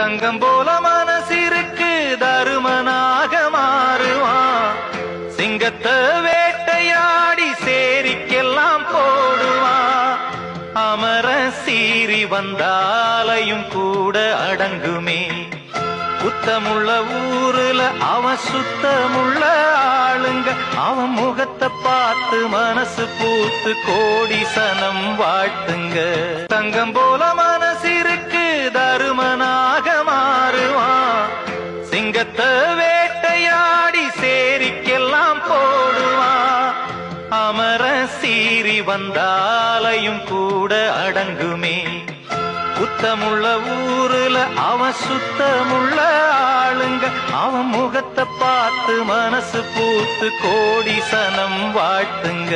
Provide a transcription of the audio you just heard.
தங்கம் போல மனசிற்கு தருமனாக மாறுவான். சிங்கத்தை வேட்டையாடி சேரிக்கெல்லாம் போடுவான். அமர சீறி வந்தாலையும் கூட அடங்குமே. குத்தமுள்ள ஊருல அவன் சுத்தமுள்ள ஆளுங்க. அவன் முகத்தை பார்த்து மனசு பூத்து கோடி சனம் வாழ்த்துங்க. தங்கம் போல மனசிற்கு தருமனாக மாறுவான். சிங்கத்தை வேட்டையாடி சேரிக்கெல்லாம் போடுவான். அமர சீறி வந்தாலையும் கூட அடங்குமே. குத்தமுள்ள ஊருல அவன் சுத்தமுள்ள ஆளுங்க. அவன் முகத்தை பார்த்து மனசு பூத்து கோடி சனம் வாழ்த்துங்க.